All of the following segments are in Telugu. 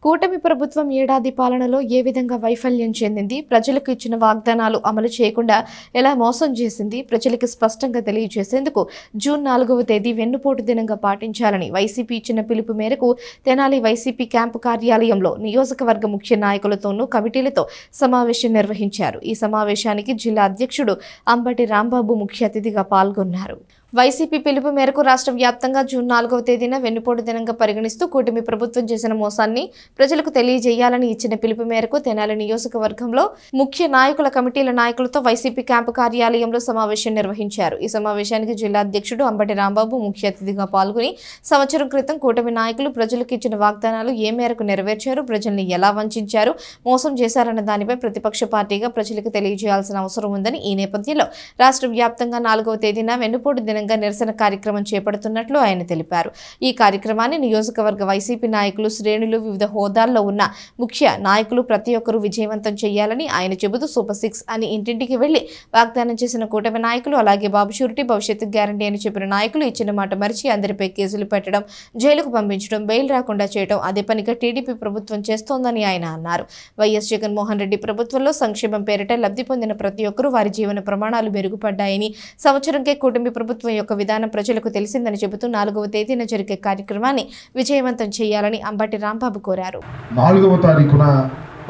కూటమి ప్రభుత్వం ఏడాది పాలనలో ఏ విధంగా వైఫల్యం చెందింది, ప్రజలకు ఇచ్చిన వాగ్దానాలు అమలు చేయకుండా ఎలా మోసం చేసింది, ప్రజలకు స్పష్టంగా తెలియజేసేందుకు జూన్ 4వ తేదీ వెన్నుపోటు దినంగా పాటించాలని వైసీపీ ఇచ్చిన పిలుపు మేరకు తెనాలి వైసీపీ క్యాంపు కార్యాలయంలో నియోజకవర్గ ముఖ్య నాయకులతోనూ కమిటీలతో సమావేశం నిర్వహించారు. ఈ సమావేశానికి జిల్లా అధ్యక్షుడు అంబటి రాంబాబు ముఖ్య అతిథిగా పాల్గొన్నారు. వైసీపీ పిలుపు మేరకు రాష్ట్ర వ్యాప్తంగా జూన్ 4వ తేదీన వెన్నుపోటు దినంగా పరిగణిస్తూ కూటమి ప్రభుత్వం చేసిన మోసాన్ని ప్రజలకు తెలియజేయాలని ఇచ్చిన పిలుపు మేరకు తెనాలి నియోజకవర్గంలో ముఖ్య నాయకుల కమిటీల నాయకులతో వైసీపీ క్యాంపు కార్యాలయంలో సమావేశం నిర్వహించారు. ఈ సమావేశానికి జిల్లా అధ్యక్షుడు అంబటి రాంబాబు ముఖ్య అతిథిగా పాల్గొని సంవత్సరం క్రితం కూటమి నాయకులు ప్రజలకు ఇచ్చిన వాగ్దానాలు ఏ మేరకు నెరవేర్చారు, ప్రజల్ని ఎలా వంచారు, మోసం చేశారన్న దానిపై ప్రతిపక్ష పార్టీగా ప్రజలకు తెలియజేయాల్సిన అవసరం ఉందని, ఈ నేపథ్యంలో రాష్ట్ర వ్యాప్తంగా 4వ తేదీన వెన్నుపోటు దినంగా నిరసన కార్యక్రమం చేపడుతున్నట్లు ఆయన తెలిపారు. ఈ కార్యక్రమాన్ని నియోజకవర్గ వైసీపీ నాయకులు, శ్రేణులు, వివిధ హోదాల్లో ఉన్న ముఖ్య నాయకులు ప్రతి ఒక్కరూ విజయవంతం చేయాలని ఆయన చెబుతూ సూపర్ 6 అని ఇంటింటికి వెళ్లి వాగ్దానం చేసిన కూటమి నాయకులు, అలాగే బాబు షూరిటీ, భవిష్యత్తు గ్యారంటీ అని చెప్పిన నాయకులు ఇచ్చిన మాట మరిచి అందరిపై కేసులు పెట్టడం, జైలుకు పంపించడం, బెయిల్ రాకుండా చేయడం అదే పనిగా టీడీపీ ప్రభుత్వం చేస్తోందని ఆయన అన్నారు. వైఎస్ జగన్మోహన్ రెడ్డి ప్రభుత్వంలో సంక్షేమం పేరిట లబ్ధి పొందిన ప్రతి ఒక్కరూ వారి జీవన ప్రమాణాలు మెరుగుపడ్డాయని, సంవత్సరంకే కూటమి ప్రభుత్వం యొక్క విధానం ప్రజలకు తెలిసిందని చెబుతూ 4వ తేదీన జరిగే కార్యక్రమాన్ని విజయవంతం చేయాలని అంబటి రాంబాబు కోరారు. 4వ తారీఖున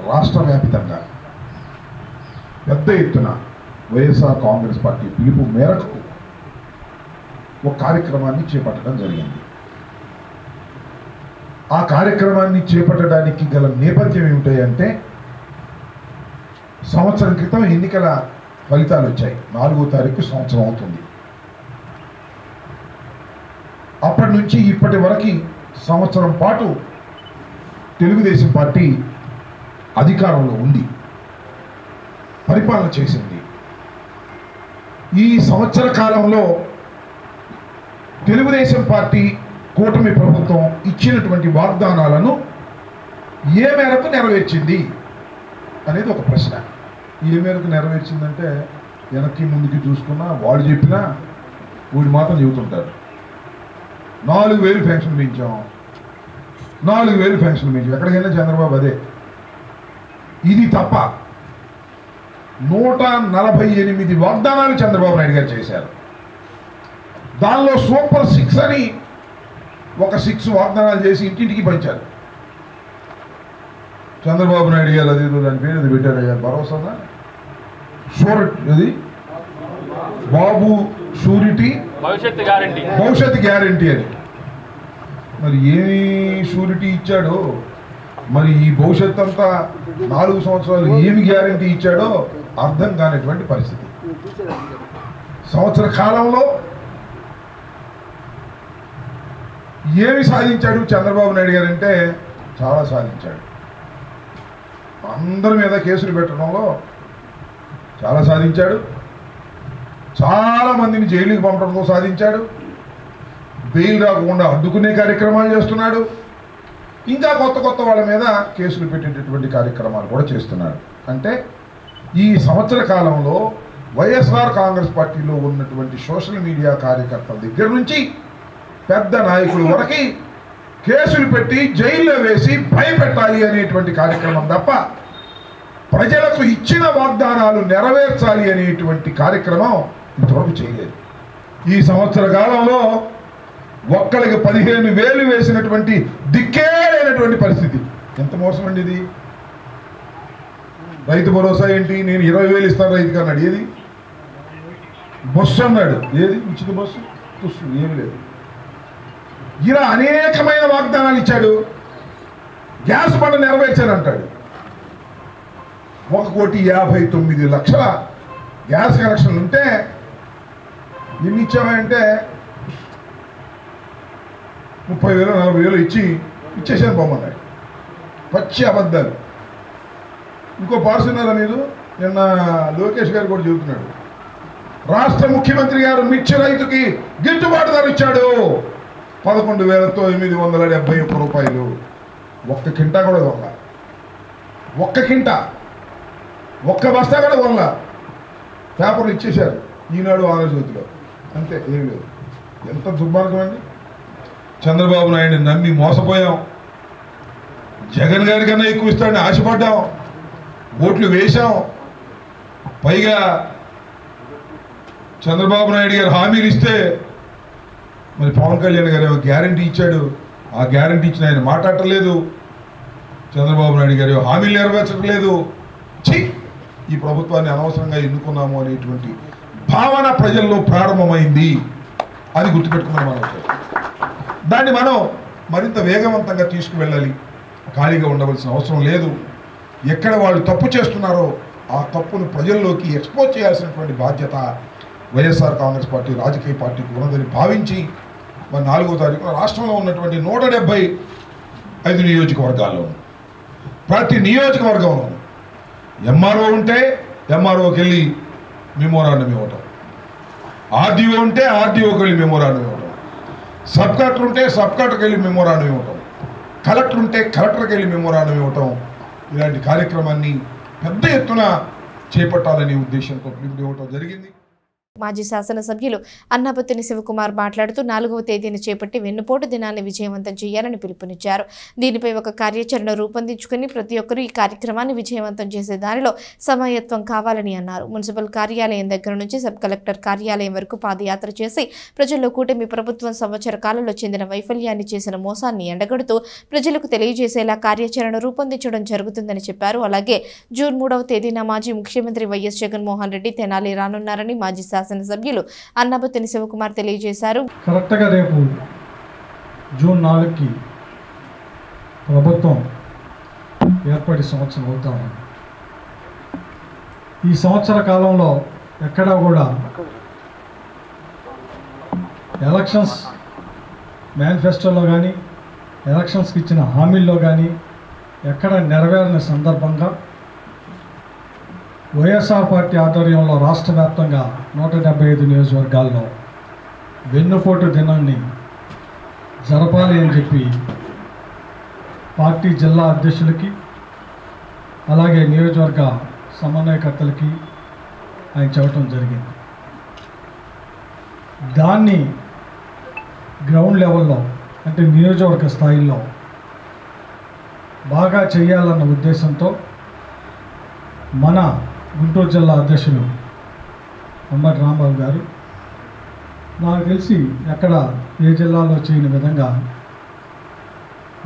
రాష్ట్ర వ్యాప్తంగా పెద్ద ఎత్తున వైఎస్ఆర్ కాంగ్రెస్ పార్టీ పిలుపు మేరకు ఒక కార్యక్రమాన్ని చేపట్టడం జరిగింది. ఆ కార్యక్రమాన్ని చేపట్టడానికి గల నేపథ్యం ఏమిటంటే, సంవత్సరం క్రితం ఎన్నికల ఫలితాలు వచ్చాయి. 4వ తారీఖు సంవత్సరం అవుతుంది. అప్పటి నుంచి ఇప్పటి వరకు సంవత్సరం పాటు తెలుగుదేశం పార్టీ అధికారంలో ఉంది, పరిపాలన చేసింది. ఈ సంవత్సర కాలంలో తెలుగుదేశం పార్టీ కూటమి ప్రభుత్వం ఇచ్చినటువంటి వాగ్దానాలను ఏ మేరకు నెరవేర్చింది అనేది ఒక ప్రశ్న. ఏ మేరకు నెరవేర్చిందంటే, వెనక్కి ముందుకి చూసుకున్నా వాళ్ళు చెప్పినా వీడు మాత్రం చెబుతుంటారు. 4,000 పెన్షన్ పెంచాం, 4,000 పెన్షన్ పెంచాం. ఎక్కడికైనా చంద్రబాబు అదే. ఇది తప్ప 148 వాగ్దానాలు చంద్రబాబు నాయుడు గారు చేశారు. దానిలో సూపర్ 6 అని ఒక 6 వాగ్దానాలు చేసి ఇంటింటికి పంచారు. చంద్రబాబు నాయుడు గారు అది దాని పేరు అది పెట్టారు, భరోసానా అది బాబు షూరిటీ, భవిష్యత్తు గ్యారంటీ అని. మరి ఏమి షూరిటీ ఇచ్చాడో, మరి ఈ భవిష్యత్ అంతా 4 సంవత్సరాలు ఏమి గ్యారంటీ ఇచ్చాడో అర్థం కానిటువంటి పరిస్థితి. సంవత్సర కాలంలో ఏమి సాధించాడు చంద్రబాబు నాయుడు గారు అంటే, చాలా సాధించాడు. అందరి మీద కేసులు పెట్టడంలో చాలా సాధించాడు. చాలా మందిని జైలుకి పంపడంతో సాధించాడు. బెయిల్ రాకుండా అడ్డుకునే కార్యక్రమాలు చేస్తున్నాడు. ఇంకా కొత్త వాళ్ళ మీద కేసులు పెట్టేటటువంటి కార్యక్రమాలు కూడా చేస్తున్నాడు. అంటే ఈ సంవత్సర కాలంలో వైఎస్ఆర్ కాంగ్రెస్ పార్టీలో ఉన్నటువంటి సోషల్ మీడియా కార్యకర్తల దగ్గర నుంచి పెద్ద నాయకుల వరకు కేసులు పెట్టి జైల్లో వేసి భయపెట్టాలి అనేటువంటి కార్యక్రమం తప్ప ప్రజలకు ఇచ్చిన వాగ్దానాలు నెరవేర్చాలి అనేటువంటి కార్యక్రమం ఇంతవరకు చేయలేదు. ఈ సంవత్సర కాలంలో ఒక్కరికి 15,000 వేసినటువంటి దిక్కే లేనటువంటి పరిస్థితి. ఎంత మోసం అండి ఇది. రైతు భరోసా ఏంటి, నేను 20,000 ఇస్తాను రైతుకి అన్నాడు. ఏది బస్సు అన్నాడు, ఏది ఉచిత బస్సు తుస్సు, ఏమి లేదు. ఇలా అనేకమైన వాగ్దానాలు ఇచ్చాడు. గ్యాస్ బండ నెరవేర్చానంటాడు. 1,59,00,000 గ్యాస్ కనెక్షన్లు ఉంటే ఎన్ని ఇచ్చామంటే 30,000 40,000 ఇచ్చేసాను బొమ్మన్నాడు. పచ్చి అబద్ధాలు. ఇంకో పార్సన్నారా మీరు, నిన్న లోకేష్ గారు కూడా చెబుతున్నాడు, రాష్ట్ర ముఖ్యమంత్రి గారు మిర్చి రైతుకి గిట్టుబాటు ధర ఇచ్చాడు 11,971 రూపాయలు. ఒక్క కింటా కూడా కొనలా, ఒక్క కింటా, ఒక్క బస్తా కూడా కొనలా. పేపర్లు ఇచ్చేశారు ఈనాడు, ఆంధ్రజ్యోతిలో. అంతే, ఏం లేదు. ఎంత దుర్మార్గం అండి. చంద్రబాబు నాయుడిని నమ్మి మోసపోయాం. జగన్ గారి కన్నా ఎక్కువ ఇస్తాడని ఆశపడ్డాం, ఓట్లు వేశాం. పైగా చంద్రబాబు నాయుడు గారు హామీలు ఇస్తే మరి పవన్ కళ్యాణ్ గారు గ్యారంటీ ఇచ్చాడు. ఆ గ్యారంటీ ఇచ్చిన ఆయన మాట్లాడటలేదు. చంద్రబాబు నాయుడు గారు హామీలు నెరవేర్చట్లేదు. ఈ ప్రభుత్వాన్ని అనవసరంగా ఎన్నుకున్నాము అనేటువంటి భావన ప్రజల్లో ప్రారంభమైంది. అది గుర్తుపెట్టుకున్నాం మనం. దాన్ని మనం మరింత వేగవంతంగా తీసుకువెళ్ళాలి. ఖాళీగా ఉండవలసిన అవసరం లేదు. ఎక్కడ వాళ్ళు తప్పు చేస్తున్నారో ఆ తప్పును ప్రజల్లోకి ఎక్స్పోజ్ చేయాల్సినటువంటి బాధ్యత వైఎస్ఆర్ కాంగ్రెస్ పార్టీ రాజకీయ పార్టీకి ఉన్నదని భావించి మరి 4వ తారీఖున రాష్ట్రంలో ఉన్నటువంటి 175 నియోజకవర్గాల్లో ప్రతి నియోజకవర్గంలో ఎంఆర్ఓ ఉంటే ఎంఆర్ఓకి వెళ్ళి మెమోరాండం ఇవ్వటం, ఆర్డీఓ ఉంటే ఆర్డీఓకి వెళ్ళి మెమోరాండం ఇవ్వటం, సబ్ కలెక్టర్ ఉంటే సబ్ కలెక్టర్కి వెళ్ళి మెమోరాండం ఇవ్వటం, కలెక్టర్ ఉంటే కలెక్టర్కి వెళ్ళి మెమోరాండం ఇవ్వటం, ఇలాంటి కార్యక్రమాన్ని పెద్ద ఎత్తున చేపట్టాలనే ఉద్దేశంతో పిలుపు ఇవ్వటం జరిగింది. మాజీ శాసనసభ్యులు అన్నాబత్తిని శివకుమార్ మాట్లాడుతూ 4వ తేదీని చేపట్టి వెన్నుపోటు దినాన్ని విజయవంతం చేయాలని పిలుపునిచ్చారు. దీనిపై ఒక కార్యాచరణ రూపొందించుకుని ప్రతి ఒక్కరూ ఈ కార్యక్రమాన్ని విజయవంతం చేసే దానిలో సమాయత్వం కావాలని అన్నారు. మున్సిపల్ కార్యాలయం దగ్గర నుంచి సబ్ కలెక్టర్ కార్యాలయం వరకు పాదయాత్ర చేసి ప్రజల్లో కూటమి ప్రభుత్వం సంవత్సర కాలంలో చెందిన వైఫల్యాన్ని చేసిన మోసాన్ని ఎండగడుతూ ప్రజలకు తెలియజేసేలా కార్యాచరణ రూపొందించడం జరుగుతుందని చెప్పారు. అలాగే జూన్ 3వ తేదీన మాజీ ముఖ్యమంత్రి వైఎస్ జగన్మోహన్ రెడ్డి తెనాలి రానున్నారని మాజీ శాసనసభ్యులు అన్నాబత్తిని శివకుమార్ తెలియజేశారు. కరెక్ట్గా రేపు జూన్ 4కి ప్రభుత్వం ఏర్పడి సంవత్సరం అవుతాము. ఈ సంవత్సర కాలంలో ఎక్కడా కూడా ఎలక్షన్స్ మేనిఫెస్టోలో కానీ ఎలక్షన్స్కి ఇచ్చిన హామీల్లో కానీ ఎక్కడ నెరవేరని సందర్భంగా వైఎస్ఆర్ పార్టీ ఆధ్వర్యంలో రాష్ట్ర వ్యాప్తంగా 175 నియోజకవర్గాల్లో వెన్నుపోటు దినాన్ని జరపాలి అని చెప్పి పార్టీ జిల్లా అధ్యక్షులకి అలాగే నియోజకవర్గ సమన్వయకర్తలకి ఆయన చెప్పడం జరిగింది. దాన్ని గ్రౌండ్ లెవెల్లో అంటే నియోజకవర్గ స్థాయిలో బాగా చేయాలన్న ఉద్దేశంతో మన గుంటూరు జిల్లా అధ్యక్షులు అంబటి రాంబాబు గారు నాకు తెలిసి ఎక్కడ ఏ జిల్లాలో చేయని విధంగా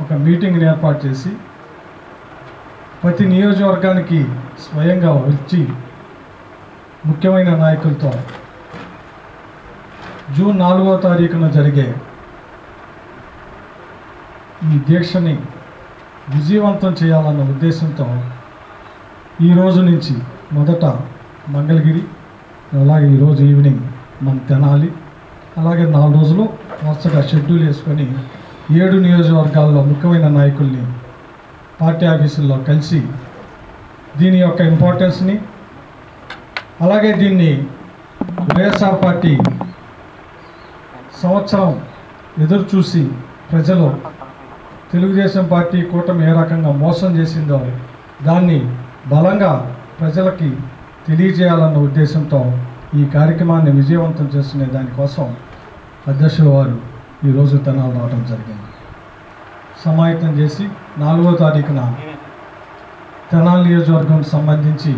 ఒక మీటింగ్ని ఏర్పాటు చేసి ప్రతి నియోజకవర్గానికి స్వయంగా వచ్చి ముఖ్యమైన నాయకులతో జూన్ 4వ తారీఖున జరిగే ఈ దీక్షని విజయవంతం చేయాలన్న ఉద్దేశంతో ఈ రోజు నుంచి మొదట మంగళగిరి, అలాగే ఈరోజు ఈవినింగ్ మన తెనాలి, అలాగే 4 రోజులు వరుసగా షెడ్యూల్ వేసుకొని 7 నియోజకవర్గాల్లో ముఖ్యమైన నాయకుల్ని పార్టీ ఆఫీసుల్లో కలిసి దీని యొక్క ఇంపార్టెన్స్ని అలాగే దీన్ని వైఎస్ఆర్ పార్టీ సంవత్సరం ఎదురు చూసి ప్రజలు తెలుగుదేశం పార్టీ కూటమి ఏ రకంగా మోసం చేసిందో దాన్ని బలంగా ప్రజలకి తెలియజేయాలన్న ఉద్దేశంతో ఈ కార్యక్రమాన్ని విజయవంతం చేసుకునే దానికోసం అధ్యక్షుల వారు ఈరోజు తెనాలి రావడం జరిగింది. సమాయత్తం చేసి 4వ తారీఖున తెనాలి నియోజకవర్గం సంబంధించి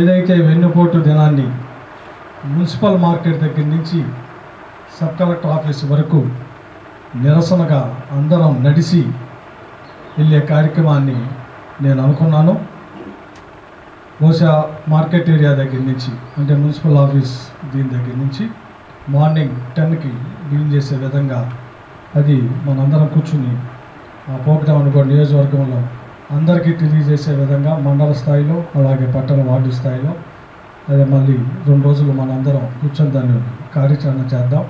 ఏదైతే వెన్నుపోటు దినాన్ని మున్సిపల్ మార్కెట్ దగ్గర నుంచి సబ్ కలెక్టర్ ఆఫీస్ వరకు నిరసనగా అందరం నడిచి వెళ్ళే కార్యక్రమాన్ని నేను అనుకున్నాను. బహుశా మార్కెట్ ఏరియా దగ్గర నుంచి అంటే మున్సిపల్ ఆఫీస్ దీని దగ్గర నుంచి మార్నింగ్ 10కి బిగిన్ చేసే విధంగా అది మనందరం కూర్చుని ఆ ప్రోగ్రామ్ కూడా నియోజకవర్గంలో అందరికీ తెలియజేసే విధంగా మండల స్థాయిలో అలాగే పట్టణ వార్డు స్థాయిలో అదే మళ్ళీ 2 రోజులు మనందరం కూర్చొని దాన్ని కార్యాచరణ చేద్దాం.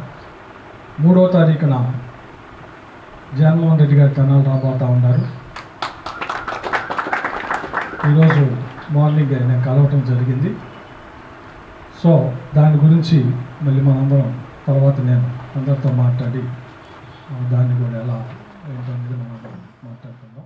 3వ తారీఖున జగన్మోహన్ రెడ్డి గారు తెనాలి రాబోతూ ఉన్నారు. ఈరోజు మార్నింగ్ ఆయన కలవటం జరిగింది. సో దాని గురించి మళ్ళీ మనందరం తర్వాత నేను అందరితో మాట్లాడి దాన్ని కూడా ఎలా ఏంటనేది మనం మాట్లాడుకుందాం.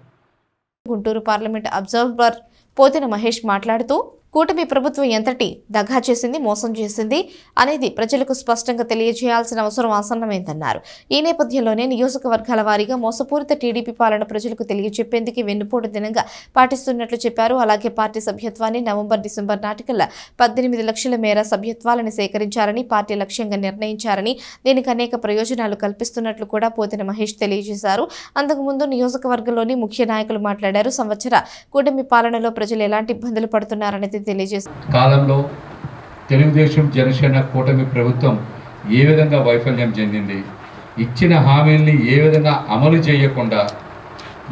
గుంటూరు పార్లమెంట్ అబ్జర్వర్ పోతిన మహేష్ మాట్లాడుతూ కూటమి ప్రభుత్వం ఎంతటి దగా చేసింది, మోసం చేసింది అనేది ప్రజలకు స్పష్టంగా తెలియజేయాల్సిన అవసరం ఆసన్నమైందన్నారు. ఈ నేపథ్యంలోనే నియోజకవర్గాల వారీగా మోసపూరిత టీడీపీ పాలన ప్రజలకు తెలియజెప్పేందుకు వెన్నుపోటు దినంగా పాటిస్తున్నట్లు చెప్పారు. అలాగే పార్టీ సభ్యత్వాన్ని నవంబర్-డిసెంబర్ నాటికల్లా 18 లక్షల మేర సభ్యత్వాలను సేకరించారని, పార్టీ లక్ష్యంగా నిర్ణయించారని, దీనికి అనేక ప్రయోజనాలు కల్పిస్తున్నట్లు కూడా పోతిన మహేష్ తెలియజేశారు. అంతకుముందు నియోజకవర్గంలోని ముఖ్య నాయకులు మాట్లాడారు. సంవత్సర కూటమి పాలనలో ప్రజలు ఎలాంటి ఇబ్బందులు పడుతున్నారనేది తెలియజేశారు. కాలంలో తెలుగుదేశం జనసేన కూటమి ప్రభుత్వం ఏ విధంగా వైఫల్యం చెందింది, ఇచ్చిన హామీల్ని ఏ విధంగా అమలు చేయకుండా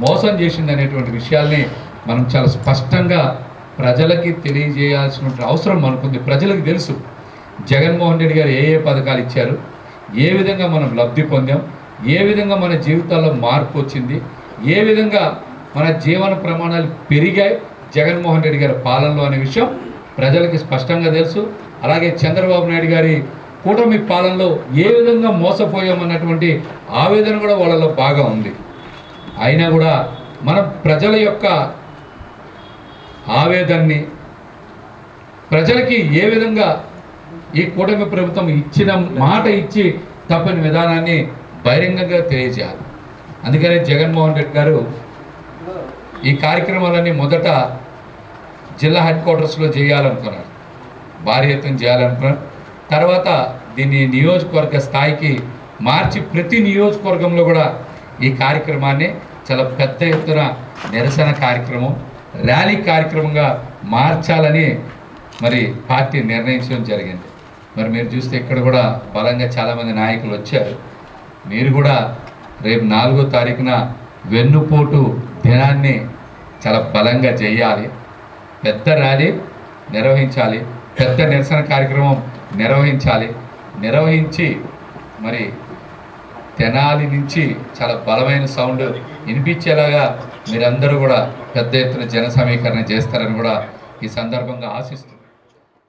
మోసం చేసిందనేటువంటి విషయాల్ని మనం చాలా స్పష్టంగా ప్రజలకి తెలియజేయాల్సిన అవసరం మనకుంది. ప్రజలకు తెలుసు జగన్మోహన్ రెడ్డి గారు ఏ పథకాలు ఇచ్చారు, ఏ విధంగా మనం లబ్ధి పొందాం, ఏ విధంగా మన జీవితాల్లో మార్పు వచ్చింది, ఏ విధంగా మన జీవన ప్రమాణాలు పెరిగాయి జగన్మోహన్ రెడ్డి గారి పాలనలో అనే విషయం ప్రజలకి స్పష్టంగా తెలుసు. అలాగే చంద్రబాబు నాయుడు గారి కూటమి పాలనలో ఏ విధంగా మోసపోయామన్నటువంటి ఆవేదన కూడా వాళ్ళలో బాగా ఉంది. అయినా కూడా మనం ప్రజల యొక్క ఆవేదనని ప్రజలకి ఏ విధంగా ఈ కూటమి ప్రభుత్వం ఇచ్చిన మాట ఇచ్చి తప్పని విధానాన్ని బహిరంగంగా తెలియజేయాలి. అందుకనే జగన్మోహన్ రెడ్డి గారు ఈ కార్యక్రమాలన్నీ మొదట జిల్లా హెడ్ క్వార్టర్స్లో చేయాలనుకున్నారు, భారీ ఎత్తున చేయాలనుకున్నారు. తర్వాత దీన్ని నియోజకవర్గ స్థాయికి మార్చి ప్రతి నియోజకవర్గంలో కూడా ఈ కార్యక్రమాన్ని చాలా పెద్ద ఎత్తున నిరసన కార్యక్రమం, ర్యాలీ కార్యక్రమంగా మార్చాలని మరి పార్టీ నిర్ణయించడం జరిగింది. మరి మీరు చూస్తే ఇక్కడ కూడా బలంగా చాలామంది నాయకులు వచ్చారు. మీరు కూడా రేపు 4వ తారీఖున వెన్నుపోటు దినాన్ని చాలా బలంగా చేయాలి, పెద్ద ర్యాలీ నిర్వహించాలి, పెద్ద నిరసన కార్యక్రమం నిర్వహించి మరి తెనాలి నుంచి చాలా బలమైన సౌండ్ వినిపించేలాగా మీరందరూ కూడా పెద్ద ఎత్తున జన సమీకరణ చేస్తారని కూడా ఈ సందర్భంగా ఆశిస్తూ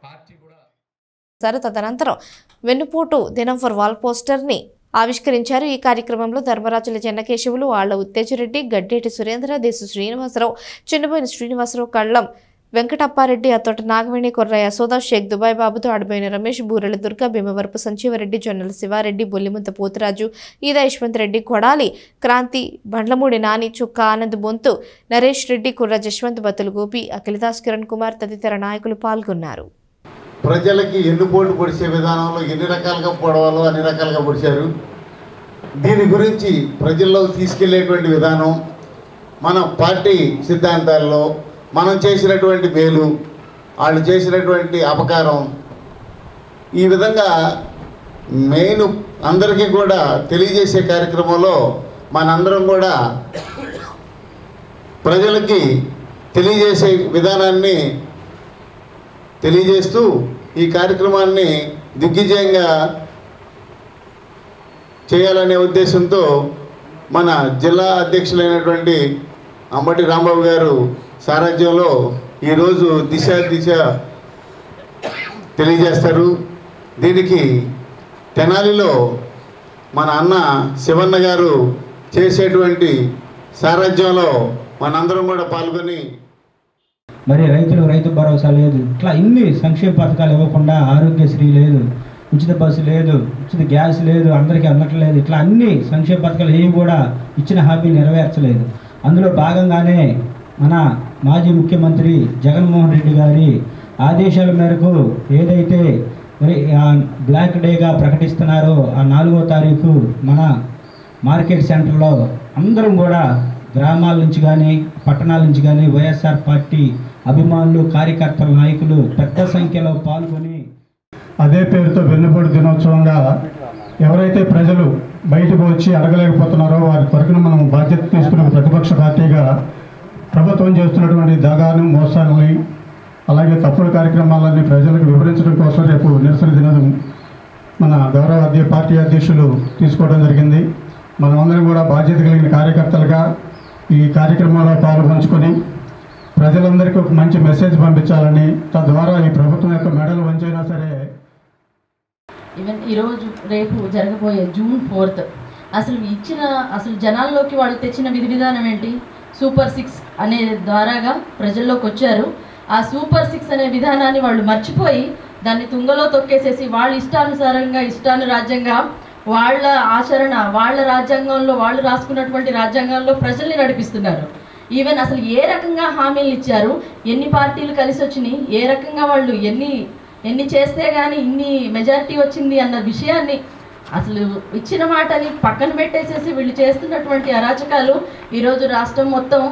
పార్టీ కూడా తదనంతరం వెన్నుపోటు దినం ఫర్ వాల్ పోస్టర్ని ఆవిష్కరించారు. ఈ కార్యక్రమంలో ధర్మరాజుల చెన్నకేశవులు, ఆళ్ల ఉత్తేజరెడ్డి, గడ్డేటి సురేంద్ర, దేశు శ్రీనివాసరావు, చిన్నబోయిన శ్రీనివాసరావు, కళ్ళం వెంకటప్పారెడ్డి, అతోట నాగవేణి, కొర్ర యశోద, షేక్ దుబాయ్ బాబుతో అడబోయిన రమేష్, బూరెల దుర్గ, భీమవరపు సంజీవరెడ్డి, జొన్నల శివారెడ్డి, బొల్లిముంత పోతురాజు, ఈదా యశ్వంత్ రెడ్డి, కొడాలి క్రాంతి, బండ్లమూడి నాని, చుక్క ఆనంద్ బొంతు, నరేష్ రెడ్డి, కుర్ర జశ్వంత్, బతులు గోపి, అఖిలదాస్, కిరణ్ కుమార్ తదితర నాయకులు పాల్గొన్నారు. ప్రజలకి ఎన్నుపోటు పొడిచే విధానంలో ఎన్ని రకాలుగా పొడవాలో అన్ని రకాలుగా పొడిచారు. దీని గురించి ప్రజల్లోకి తీసుకెళ్లేటువంటి విధానం, మన పార్టీ సిద్ధాంతాల్లో మనం చేసినటువంటి మేలు, వాళ్ళు చేసినటువంటి అపకారం, ఈ విధంగా మెయిన్ అందరికీ కూడా తెలియజేసే కార్యక్రమంలో మనందరం కూడా ప్రజలకి తెలియజేసే విధానాన్ని తెలియజేస్తూ ఈ కార్యక్రమాన్ని దిగ్విజయంగా చేయాలనే ఉద్దేశంతో మన జిల్లా అధ్యక్షులైనటువంటి అంబటి రాంబాబు గారు సారథ్యంలో ఈరోజు దిశ తెలియజేస్తారు. దీనికి తెనాలిలో మన అన్న శివన్న గారు చేసేటువంటి సారథ్యంలో మనందరం కూడా పాల్గొని మరి రైతు భరోసా లేదు, ఇట్లా ఇన్ని సంక్షేమ పథకాలు ఇవ్వకుండా ఆరోగ్యశ్రీ లేదు, ఉచిత బస్సు లేదు, ఉచిత గ్యాస్ లేదు, అందరికీ అందట్లేదు, ఇట్లా అన్ని సంక్షేమ పథకాలు ఏవి కూడా ఇచ్చిన హామీలు నెరవేర్చలేదు. అందులో భాగంగానే మన మాజీ ముఖ్యమంత్రి జగన్మోహన్ రెడ్డి గారి ఆదేశాల మేరకు ఏదైతే మరి బ్లాక్ డేగా ప్రకటిస్తున్నారో ఆ 4వ తారీఖు మన మార్కెట్ సెంటర్లో అందరం కూడా గ్రామాల నుంచి కానీ పట్టణాల నుంచి కానీ వైఎస్ఆర్ పార్టీ అభిమానులు, కార్యకర్తల, నాయకులు పెద్ద సంఖ్యలో పాల్గొని అదే పేరుతో వెన్నుపోటు దినోత్సవంగా ఎవరైతే ప్రజలు బయటకు వచ్చి అడగలేకపోతున్నారో వారి కొరకును మనం బాధ్యత తీసుకున్న ప్రతిపక్ష పార్టీగా ప్రభుత్వం చేస్తున్నటువంటి దగాను, మోసాలని, అలాగే తప్పుడు కార్యక్రమాలన్నీ ప్రజలకు వివరించడం కోసం రేపు నిరసన దినం మన గౌరవ పార్టీ అధ్యక్షులు తీసుకోవడం జరిగింది. మనమందరం కూడా బాధ్యత కలిగిన కార్యకర్తలుగా ఈ కార్యక్రమంలో పాల్పంచుకొని ప్రజలందరికీ ఒక మంచి మెసేజ్ పంపించాలని, తద్వారా ఈ ప్రభుత్వం యొక్క మెడలు వంచైనా సరే ఈవెన్ ఈరోజు రేపు జరగబోయే జూన్ 4th అసలు జనాల్లోకి వాళ్ళు తెచ్చిన విధి విధానం ఏంటి? సూపర్ 6 అనే ద్వారాగా ప్రజల్లోకి వచ్చారు. ఆ సూపర్ 6 అనే విధానాన్ని వాళ్ళు మర్చిపోయి దాన్ని తుంగలో తొక్కేసేసి వాళ్ళ ఇష్టానుసారంగా ఇష్టానురాజ్యంగా వాళ్ళ ఆచరణ వాళ్ళ రాజ్యాంగంలో వాళ్ళు రాసుకున్నటువంటి రాజ్యాంగంలో ప్రజల్ని నడిపిస్తున్నారు. ఈవెన్ అసలు ఏ రకంగా హామీలు ఇచ్చారు, ఎన్ని పార్టీలు కలిసి వచ్చినాయి, ఏ రకంగా వాళ్ళు ఎన్ని చేస్తే కానీ ఇన్ని మెజారిటీ వచ్చింది అన్న విషయాన్ని అసలు ఇచ్చిన మాటని పక్కన పెట్టేసేసి వీళ్ళు చేస్తున్నటువంటి అరాచకాలు ఈరోజు రాష్ట్రం మొత్తం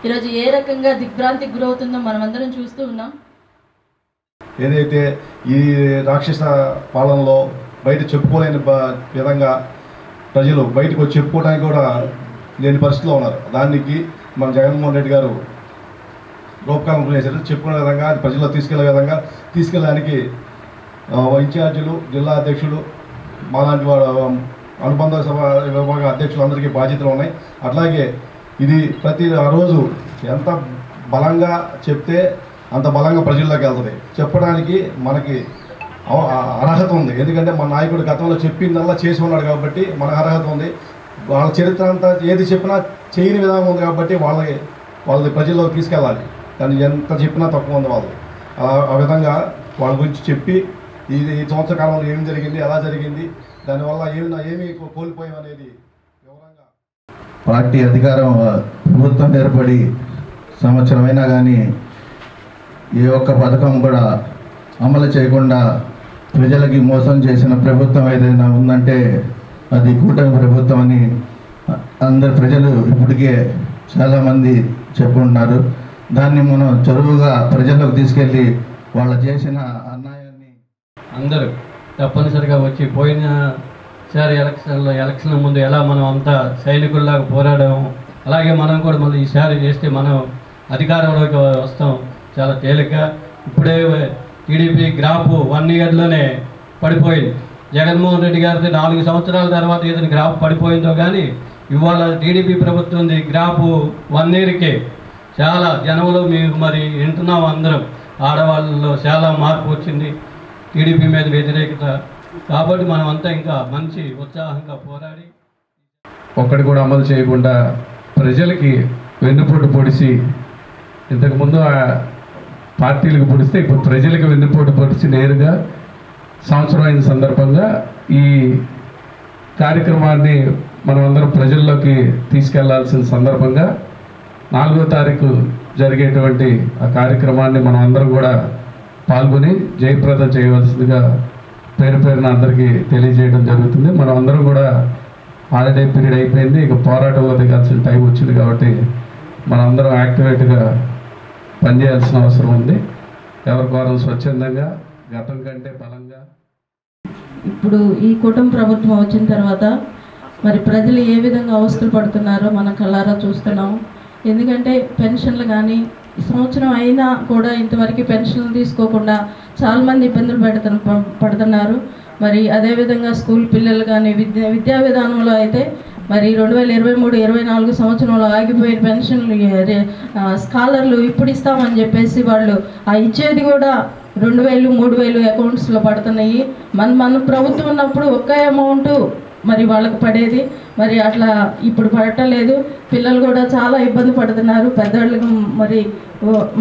ఈరోజు ఏ రకంగా దిగ్భ్రాంతికి గురవుతుందో మనమందరం చూస్తూ ఉన్నాం. ఏదైతే ఈ రాక్షస పాలనలో బయట చెప్పుకోలేని విధంగా ప్రజలు బయటకు వచ్చి చెప్పుకోవడానికి కూడా లేని పరిస్థితిలో ఉన్నారు. దానికి మన జగన్మోహన్ రెడ్డి గారు రూపకల్పన చేశారు. చెప్పుకునే విధంగా అది ప్రజల్లో తీసుకెళ్ళడానికి ఇన్ఛార్జీలు, జిల్లా అధ్యక్షులు, మాలాంటి అనుబంధ సభ విభాగ అధ్యక్షులు అందరికీ బాధ్యతలు ఉన్నాయి. అట్లాగే ఇది రోజు ఎంత బలంగా చెప్తే అంత బలంగా ప్రజల్లోకి వెళ్తుంది. చెప్పడానికి మనకి అర్హత ఉంది. ఎందుకంటే మన నాయకుడు గతంలో చెప్పిందల్లా చేసి ఉన్నాడు కాబట్టి మనకు అర్హత ఉంది. వాళ్ళ చరిత్ర అంతా ఏది చెప్పినా చేయని విధానం ఉంది కాబట్టి వాళ్ళది ప్రజల్లోకి తీసుకెళ్ళాలి. దాన్ని ఎంత చెప్పినా తక్కువ ఉంది వాళ్ళు. ఆ విధంగా వాళ్ళ గురించి చెప్పి ఈ సంవత్సర కాలంలో ఏం జరిగింది, ఎలా జరిగింది, దానివల్ల ఏమి కోల్పోయాం అనేది వివరంగా పార్టీ అధికారం ప్రభుత్వం ఏర్పడి సంవత్సరం అయినా కానీ ఏ ఒక్క పథకం కూడా అమలు చేయకుండా ప్రజలకి మోసం చేసిన ప్రభుత్వం ఏదైనా ఉందంటే అది కూటమి ప్రభుత్వం అని అందరు ప్రజలు ఇప్పటికే చాలామంది చెప్పుకుంటున్నారు. దాన్ని మనం చొరవగా ప్రజల్లోకి తీసుకెళ్ళి వాళ్ళు చేసిన అన్యాయాన్ని అందరూ తప్పనిసరిగా వచ్చి పోయినసారి ఎలక్షన్ ముందు ఎలా మనం అంతా సైనికుల్లాగా పోరాడాము, అలాగే మనం కూడా మళ్ళీ ఈసారి చేస్తే మనం అధికారంలోకి వస్తాం చాలా తేలిగ్గా. ఇప్పుడే టీడీపీ గ్రాఫ్ 1 ఇయర్లోనే పడిపోయింది. జగన్మోహన్ రెడ్డి గారిది 4 సంవత్సరాల తర్వాత ఏదైనా గ్రాఫ్ పడిపోయిందో కానీ ఇవాళ టీడీపీ ప్రభుత్వంది గ్రాఫ్ 1 ఇయర్కే చాలా జనంలో మీకు మరి వింటున్నాం అందరం, ఆడవాళ్ళలో చాలా మార్పు వచ్చింది టీడీపీ మీద వ్యతిరేకత. కాబట్టి మనం అంతా ఇంకా మంచి ఉత్సాహంగా పోరాడి ఒక్కటి కూడా అమలు చేయకుండా ప్రజలకి వెన్నుపోటు పొడిచి, ఇంతకుముందు పార్టీలకు పొడిస్తే ఇప్పుడు ప్రజలకు వెన్నుపోటు పొడిచి నేరుగా సంవత్సరం అయిన సందర్భంగా ఈ కార్యక్రమాన్ని మనం అందరం ప్రజల్లోకి తీసుకెళ్లాల్సిన సందర్భంగా 4వ తారీఖు జరిగేటువంటి ఆ కార్యక్రమాన్ని మనం అందరం కూడా పాల్గొని జయప్రదం చేయవలసిందిగా పేరున అందరికీ తెలియజేయడం జరుగుతుంది. మనం అందరం కూడా హాలిడే పీరియడ్ అయిపోయింది, ఇక పోరాటంలో దిగాల్సిన టైం వచ్చింది కాబట్టి మనం అందరం యాక్టివేట్గా పనిచేయాల్సిన అవసరం ఉంది. ఎవరికోరం స్వచ్ఛందంగా గతం కంటే బలంగా. ఇప్పుడు ఈ కూటమి ప్రభుత్వం వచ్చిన తర్వాత మరి ప్రజలు ఏ విధంగా అవస్థలు పడుతున్నారో మనం కళ్ళారా చూస్తున్నాం. ఎందుకంటే పెన్షన్లు కానీ సంవత్సరం అయినా కూడా ఇంతవరకు పెన్షన్లు తీసుకోకుండా చాలామంది ఇబ్బందులు పడుతున్నారు. మరి అదేవిధంగా స్కూల్ పిల్లలు కానీ విద్యా విధానంలో అయితే మరి 2023-24 సంవత్సరంలో ఆగిపోయిన పెన్షన్లు స్కాలర్లు ఇప్పుడు ఇస్తామని చెప్పేసి వాళ్ళు ఆ ఇచ్చేది కూడా 2000-3000 అకౌంట్స్లో పడుతున్నాయి. మన ప్రభుత్వం ఉన్నప్పుడు ఒక్క అమౌంట్ మరి వాళ్ళకు పడేది, మరి అట్లా ఇప్పుడు పడటలేదు. పిల్లలు కూడా చాలా ఇబ్బంది పడుతున్నారు. పెద్దవాళ్ళకి మరి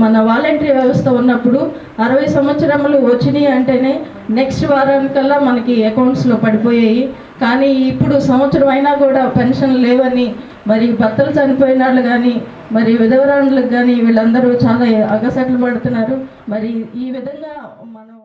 మన వాలంటరీ వ్యవస్థ ఉన్నప్పుడు 60 సంవత్సరములు వచ్చినాయి అంటేనే నెక్స్ట్ వారానికల్లా మనకి అకౌంట్స్లో పడిపోయాయి. కానీ ఇప్పుడు సంవత్సరం అయినా కూడా పెన్షన్ లేవని మరి భర్తలు చనిపోయిన వాళ్ళు కానీ మరి విధవరాండ్లకు కానీ వీళ్ళందరూ చాలా అగసట్లు పడుతున్నారు. మరి ఈ విధంగా మనం